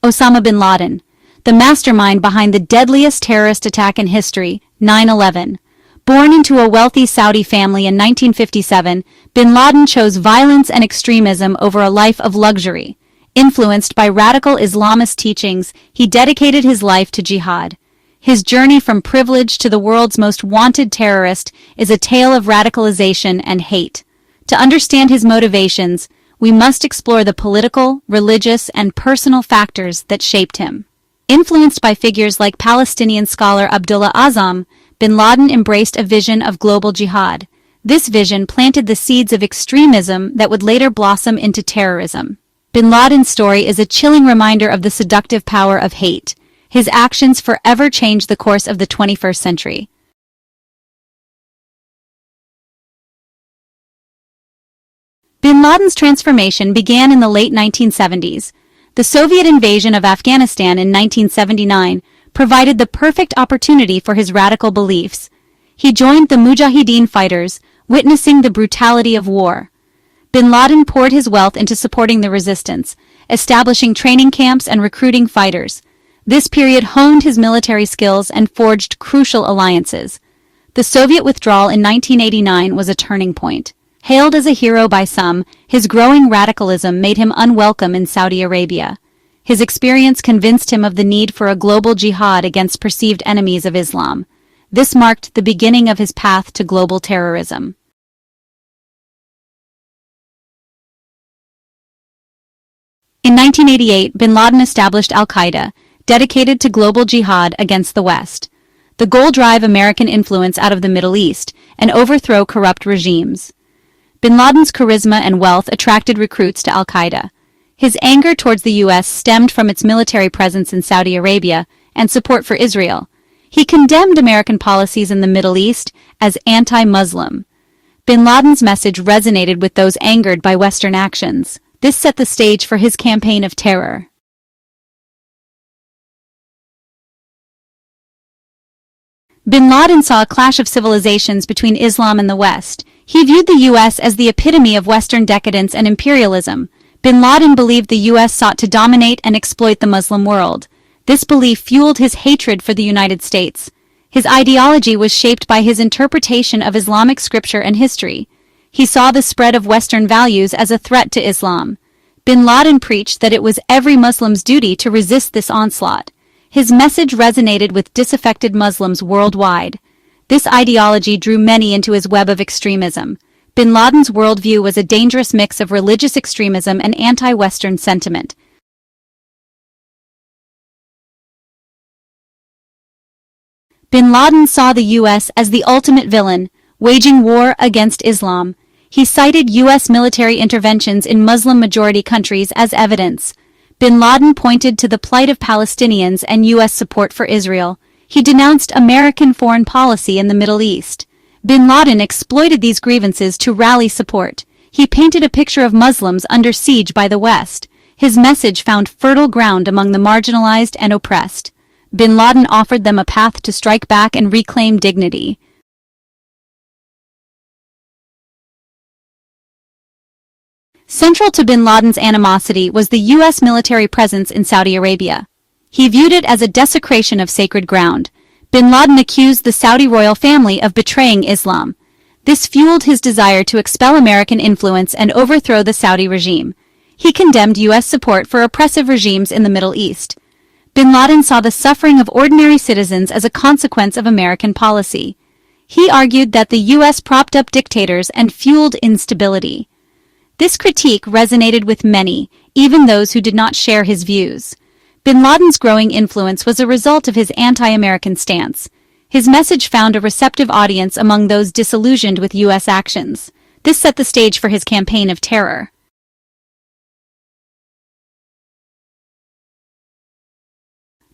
Osama Bin Laden, the mastermind behind the deadliest terrorist attack in history, 9/11. Born into a wealthy Saudi family in 1957, Bin Laden chose violence and extremism over a life of luxury. Influenced by radical Islamist teachings, he dedicated his life to jihad. His journey from privilege to the world's most wanted terrorist is a tale of radicalization and hate. To understand his motivations, we must explore the political, religious, and personal factors that shaped him. Influenced by figures like Palestinian scholar Abdullah Azzam, Bin Laden embraced a vision of global jihad. This vision planted the seeds of extremism that would later blossom into terrorism. Bin Laden's story is a chilling reminder of the seductive power of hate. His actions forever changed the course of the 21st century. Bin Laden's transformation began in the late 1970s. The Soviet invasion of Afghanistan in 1979 provided the perfect opportunity for his radical beliefs. He joined the Mujahideen fighters, witnessing the brutality of war. Bin Laden poured his wealth into supporting the resistance, establishing training camps and recruiting fighters. This period honed his military skills and forged crucial alliances. The Soviet withdrawal in 1989 was a turning point. Hailed as a hero by some, his growing radicalism made him unwelcome in Saudi Arabia. His experience convinced him of the need for a global jihad against perceived enemies of Islam. This marked the beginning of his path to global terrorism. In 1988, Bin Laden established Al-Qaeda, dedicated to global jihad against the West. The goal: drive American influence out of the Middle East and overthrow corrupt regimes. Bin Laden's charisma and wealth attracted recruits to Al-Qaeda. His anger towards the U.S. stemmed from its military presence in Saudi Arabia and support for Israel. He condemned American policies in the Middle East as anti-Muslim. Bin Laden's message resonated with those angered by Western actions. This set the stage for his campaign of terror. Bin Laden saw a clash of civilizations between Islam and the West. He viewed the U.S. as the epitome of Western decadence and imperialism. Bin Laden believed the U.S. sought to dominate and exploit the Muslim world. This belief fueled his hatred for the United States. His ideology was shaped by his interpretation of Islamic scripture and history. He saw the spread of Western values as a threat to Islam. Bin Laden preached that it was every Muslim's duty to resist this onslaught. His message resonated with disaffected Muslims worldwide. This ideology drew many into his web of extremism. Bin Laden's worldview was a dangerous mix of religious extremism and anti-Western sentiment. Bin Laden saw the U.S. as the ultimate villain, waging war against Islam. He cited U.S. military interventions in Muslim-majority countries as evidence. Bin Laden pointed to the plight of Palestinians and U.S. support for Israel. He denounced American foreign policy in the Middle East. Bin Laden exploited these grievances to rally support. He painted a picture of Muslims under siege by the West. His message found fertile ground among the marginalized and oppressed. Bin Laden offered them a path to strike back and reclaim dignity. Central to Bin Laden's animosity was the U.S. military presence in Saudi Arabia. He viewed it as a desecration of sacred ground. Bin Laden accused the Saudi royal family of betraying Islam. This fueled his desire to expel American influence and overthrow the Saudi regime. He condemned U.S. support for oppressive regimes in the Middle East. Bin Laden saw the suffering of ordinary citizens as a consequence of American policy. He argued that the U.S. propped up dictators and fueled instability. This critique resonated with many, even those who did not share his views. Bin Laden's growing influence was a result of his anti-American stance. His message found a receptive audience among those disillusioned with U.S. actions. This set the stage for his campaign of terror.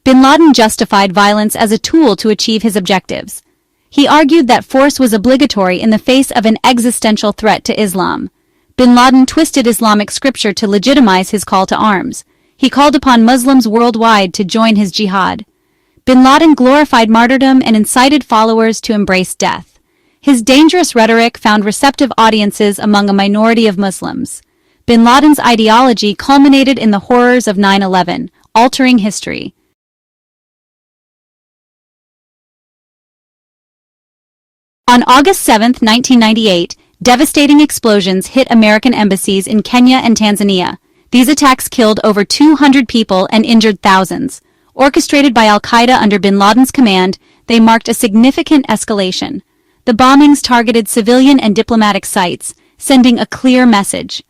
Bin Laden justified violence as a tool to achieve his objectives. He argued that force was obligatory in the face of an existential threat to Islam. Bin Laden twisted Islamic scripture to legitimize his call to arms. He called upon Muslims worldwide to join his jihad. Bin Laden glorified martyrdom and incited followers to embrace death. His dangerous rhetoric found receptive audiences among a minority of Muslims. Bin Laden's ideology culminated in the horrors of 9/11, altering history. On August 7, 1998, devastating explosions hit American embassies in Kenya and Tanzania. These attacks killed over 200 people and injured thousands. Orchestrated by Al-Qaeda under Bin Laden's command, they marked a significant escalation. The bombings targeted civilian and diplomatic sites, sending a clear message.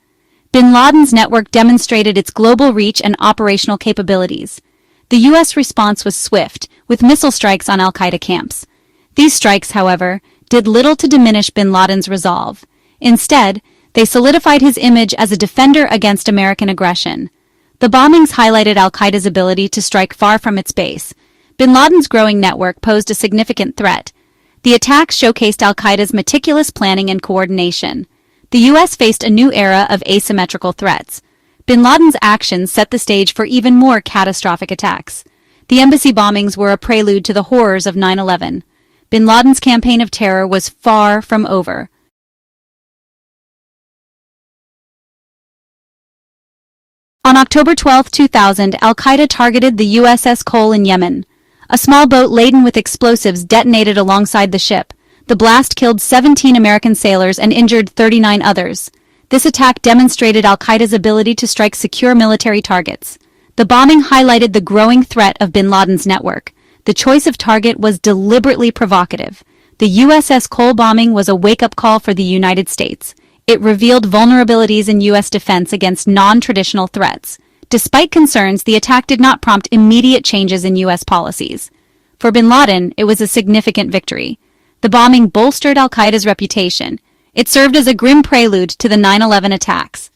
Bin Laden's network demonstrated its global reach and operational capabilities. The U.S. response was swift, with missile strikes on Al-Qaeda camps. These strikes, however, did little to diminish Bin Laden's resolve. Instead, they solidified his image as a defender against American aggression. The bombings highlighted Al-Qaeda's ability to strike far from its base. Bin Laden's growing network posed a significant threat. The attacks showcased Al-Qaeda's meticulous planning and coordination. The U.S. faced a new era of asymmetrical threats. Bin Laden's actions set the stage for even more catastrophic attacks. The embassy bombings were a prelude to the horrors of 9/11. Bin Laden's campaign of terror was far from over. On October 12, 2000, Al-Qaeda targeted the USS Cole in Yemen. A small boat laden with explosives detonated alongside the ship. The blast killed 17 American sailors and injured 39 others. This attack demonstrated Al-Qaeda's ability to strike secure military targets. The bombing highlighted the growing threat of Bin Laden's network. The choice of target was deliberately provocative. The USS Cole bombing was a wake-up call for the United States. It revealed vulnerabilities in U.S. defense against non-traditional threats. Despite concerns, the attack did not prompt immediate changes in U.S. policies. For Bin Laden, it was a significant victory. The bombing bolstered Al-Qaeda's reputation. It served as a grim prelude to the 9/11 attacks.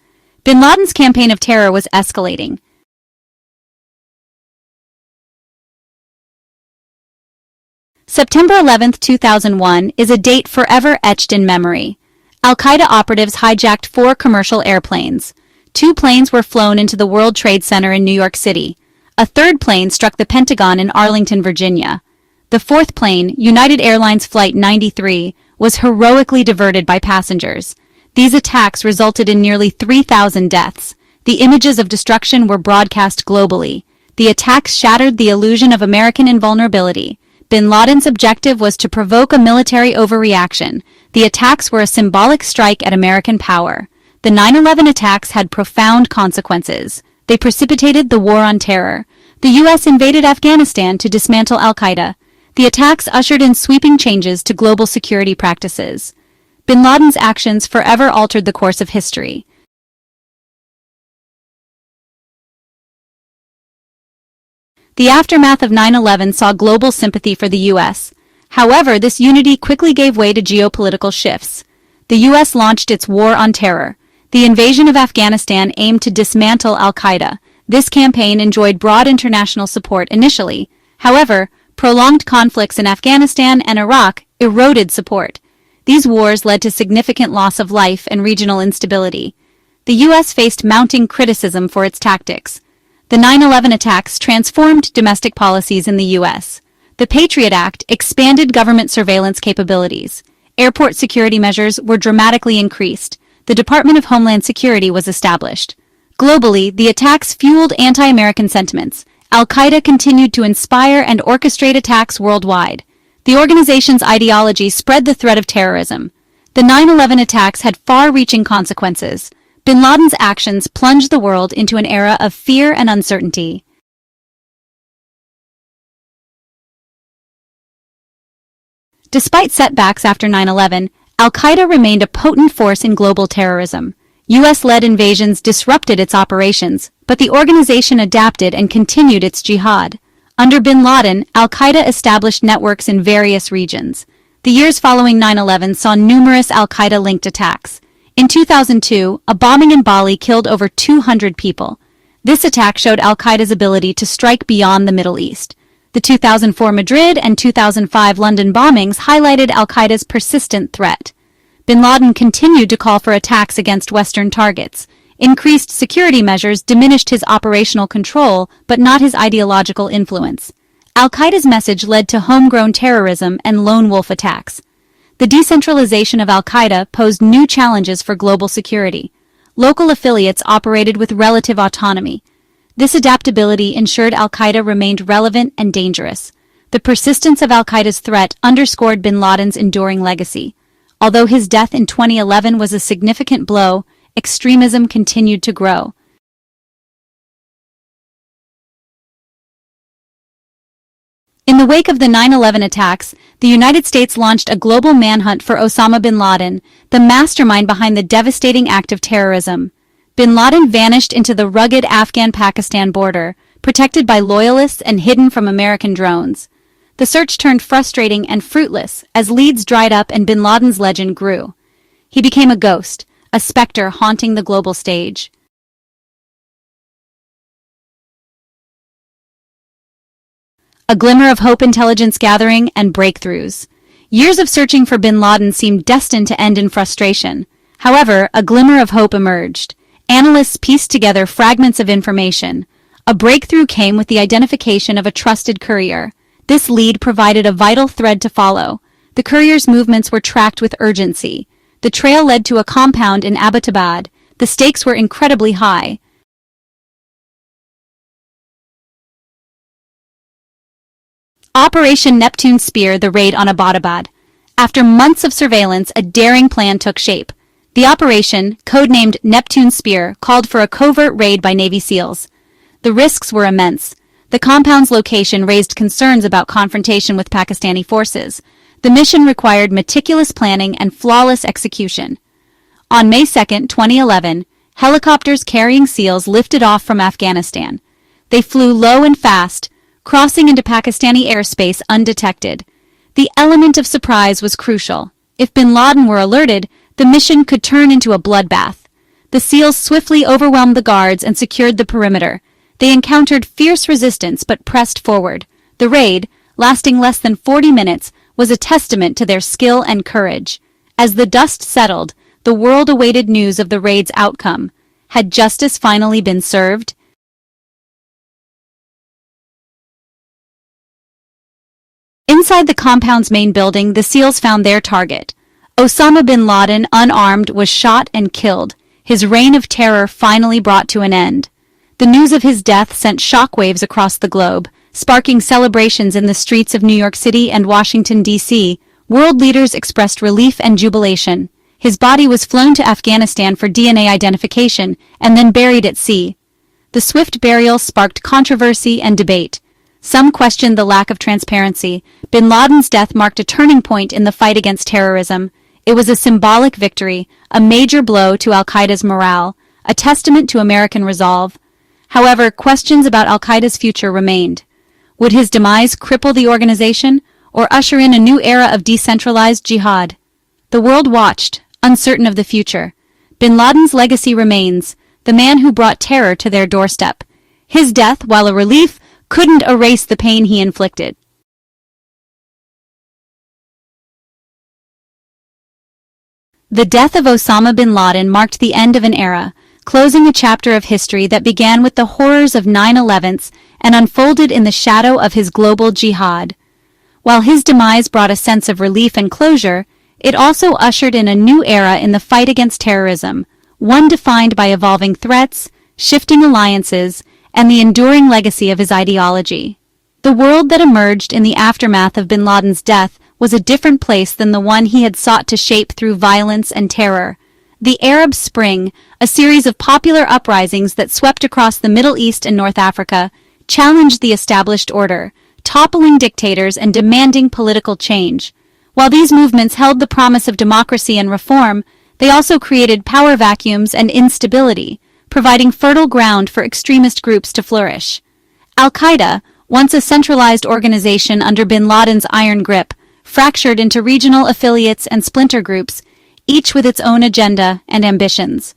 Bin Laden's campaign of terror was escalating. September 11, 2001 is a date forever etched in memory. Al-Qaeda operatives hijacked 4 commercial airplanes. 2 planes were flown into the World Trade Center in New York City. A third plane struck the Pentagon in Arlington, Virginia. The 4th plane, United Airlines Flight 93, was heroically diverted by passengers. These attacks resulted in nearly 3,000 deaths. The images of destruction were broadcast globally. The attacks shattered the illusion of American invulnerability. Bin Laden's objective was to provoke a military overreaction. The attacks were a symbolic strike at American power. The 9/11 attacks had profound consequences. They precipitated the war on terror. The U.S. invaded Afghanistan to dismantle Al-Qaeda. The attacks ushered in sweeping changes to global security practices. Bin Laden's actions forever altered the course of history. The aftermath of 9/11 saw global sympathy for the U.S. However, this unity quickly gave way to geopolitical shifts. The U.S. launched its war on terror. The invasion of Afghanistan aimed to dismantle Al-Qaeda. This campaign enjoyed broad international support initially. However, prolonged conflicts in Afghanistan and Iraq eroded support. These wars led to significant loss of life and regional instability. The U.S. faced mounting criticism for its tactics. The 9/11 attacks transformed domestic policies in the U.S. The Patriot Act expanded government surveillance capabilities. Airport security measures were dramatically increased. The Department of Homeland Security was established. Globally, the attacks fueled anti-American sentiments. Al-Qaeda continued to inspire and orchestrate attacks worldwide. The organization's ideology spread the threat of terrorism. The 9/11 attacks had far-reaching consequences. Bin Laden's actions plunged the world into an era of fear and uncertainty. Despite setbacks after 9/11, Al-Qaeda remained a potent force in global terrorism. U.S.-led invasions disrupted its operations, but the organization adapted and continued its jihad. Under Bin Laden, Al-Qaeda established networks in various regions. The years following 9/11 saw numerous Al-Qaeda-linked attacks. In 2002, a bombing in Bali killed over 200 people. This attack showed Al-Qaeda's ability to strike beyond the Middle East. The 2004 Madrid and 2005 London bombings highlighted Al-Qaeda's persistent threat. Bin Laden continued to call for attacks against Western targets. Increased security measures diminished his operational control, but not his ideological influence. Al-Qaeda's message led to homegrown terrorism and lone wolf attacks. The decentralization of Al-Qaeda posed new challenges for global security. Local affiliates operated with relative autonomy. This adaptability ensured Al-Qaeda remained relevant and dangerous. The persistence of Al-Qaeda's threat underscored bin Laden's enduring legacy. Although his death in 2011 was a significant blow, extremism continued to grow. In the wake of the 9/11 attacks, the United States launched a global manhunt for Osama bin Laden, the mastermind behind the devastating act of terrorism. Bin Laden vanished into the rugged Afghan-Pakistan border, protected by loyalists and hidden from American drones. The search turned frustrating and fruitless as leads dried up and bin Laden's legend grew. He became a ghost, a specter haunting the global stage. A glimmer of hope, intelligence gathering, and breakthroughs. Years of searching for bin Laden seemed destined to end in frustration. However, a glimmer of hope emerged. Analysts pieced together fragments of information. A breakthrough came with the identification of a trusted courier. This lead provided a vital thread to follow. The courier's movements were tracked with urgency. The trail led to a compound in Abbottabad. The stakes were incredibly high. Operation Neptune Spear, the raid on Abbottabad. After months of surveillance, a daring plan took shape. The operation, codenamed Neptune Spear, called for a covert raid by Navy SEALs. The risks were immense. The compound's location raised concerns about confrontation with Pakistani forces. The mission required meticulous planning and flawless execution. On May 2, 2011, helicopters carrying SEALs lifted off from Afghanistan. They flew low and fast, crossing into Pakistani airspace undetected. The element of surprise was crucial. If bin Laden were alerted, the mission could turn into a bloodbath. The SEALs swiftly overwhelmed the guards and secured the perimeter. They encountered fierce resistance but pressed forward. The raid, lasting less than 40 minutes, was a testament to their skill and courage. As the dust settled, the world awaited news of the raid's outcome. Had justice finally been served? Inside the compound's main building, the SEALs found their target. Osama bin Laden, unarmed, was shot and killed. His reign of terror finally brought to an end. The news of his death sent shockwaves across the globe, sparking celebrations in the streets of New York City and Washington, D.C. World leaders expressed relief and jubilation. His body was flown to Afghanistan for DNA identification and then buried at sea. The swift burial sparked controversy and debate. Some questioned the lack of transparency. Bin Laden's death marked a turning point in the fight against terrorism. It was a symbolic victory, a major blow to Al-Qaeda's morale, a testament to American resolve. However, questions about Al-Qaeda's future remained. Would his demise cripple the organization or usher in a new era of decentralized jihad? The world watched, uncertain of the future. Bin Laden's legacy remains, the man who brought terror to their doorstep. His death, while a relief, couldn't erase the pain he inflicted. The death of Osama bin Laden marked the end of an era, closing a chapter of history that began with the horrors of 9/11 and unfolded in the shadow of his global jihad. While his demise brought a sense of relief and closure, it also ushered in a new era in the fight against terrorism, one defined by evolving threats, shifting alliances, and the enduring legacy of his ideology. The world that emerged in the aftermath of bin Laden's death was a different place than the one he had sought to shape through violence and terror. The Arab Spring, a series of popular uprisings that swept across the Middle East and North Africa, challenged the established order, toppling dictators and demanding political change. While these movements held the promise of democracy and reform, they also created power vacuums and instability, providing fertile ground for extremist groups to flourish. Al-Qaeda, once a centralized organization under bin Laden's iron grip, fractured into regional affiliates and splinter groups, each with its own agenda and ambitions.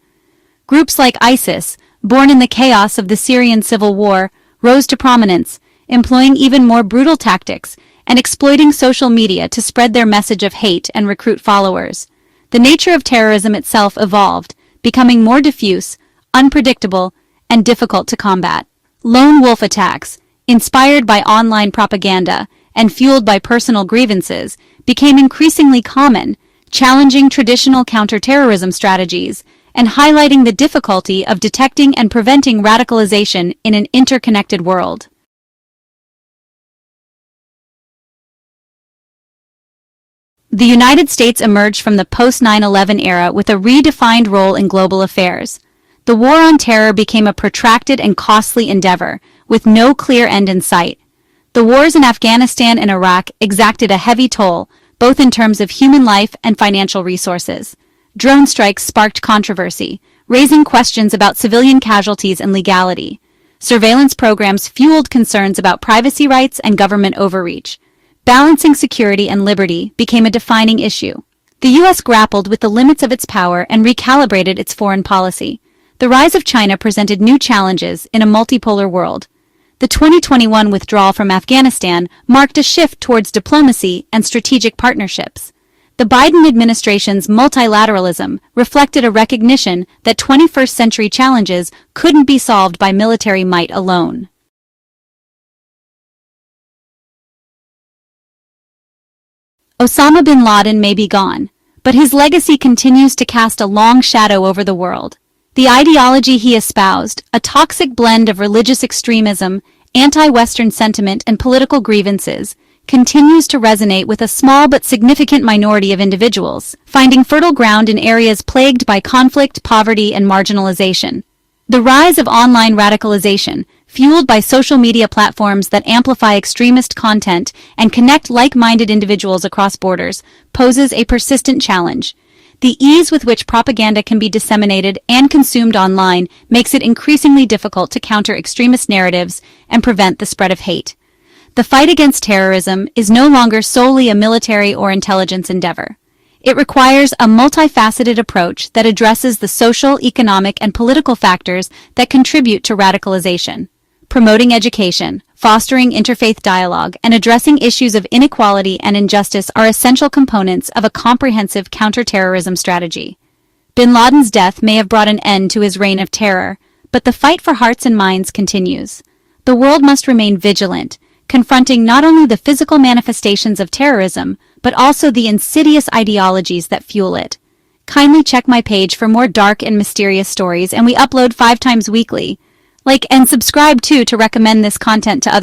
Groups like ISIS, born in the chaos of the Syrian civil war, rose to prominence, employing even more brutal tactics and exploiting social media to spread their message of hate and recruit followers. The nature of terrorism itself evolved, becoming more diffuse, unpredictable, and difficult to combat. Lone wolf attacks, inspired by online propaganda and fueled by personal grievances, became increasingly common, challenging traditional counterterrorism strategies. and highlighting the difficulty of detecting and preventing radicalization in an interconnected world. The United States emerged from the post-9/11 era with a redefined role in global affairs. The war on terror became a protracted and costly endeavor, with no clear end in sight. The wars in Afghanistan and Iraq exacted a heavy toll, both in terms of human life and financial resources. Drone strikes sparked controversy, raising questions about civilian casualties and legality. Surveillance programs fueled concerns about privacy rights and government overreach. Balancing security and liberty became a defining issue. The U.S. grappled with the limits of its power and recalibrated its foreign policy. The rise of China presented new challenges in a multipolar world. The 2021 withdrawal from Afghanistan marked a shift towards diplomacy and strategic partnerships. The Biden administration's multilateralism reflected a recognition that 21st century challenges couldn't be solved by military might alone. Osama bin Laden may be gone, but his legacy continues to cast a long shadow over the world. The ideology he espoused, a toxic blend of religious extremism, anti-Western sentiment, and political grievances, continues to resonate with a small but significant minority of individuals, finding fertile ground in areas plagued by conflict, poverty, and marginalization. The rise of online radicalization, fueled by social media platforms that amplify extremist content and connect like-minded individuals across borders, poses a persistent challenge. The ease with which propaganda can be disseminated and consumed online makes it increasingly difficult to counter extremist narratives and prevent the spread of hate. The fight against terrorism is no longer solely a military or intelligence endeavor. It requires a multifaceted approach that addresses the social, economic, and political factors that contribute to radicalization. Promoting education, fostering interfaith dialogue, and addressing issues of inequality and injustice are essential components of a comprehensive counterterrorism strategy. Bin Laden's death may have brought an end to his reign of terror, but the fight for hearts and minds continues. The world must remain vigilant, confronting not only the physical manifestations of terrorism, but also the insidious ideologies that fuel it. Kindly check my page for more dark and mysterious stories, and we upload 5 times weekly. Like and subscribe too to recommend this content to others.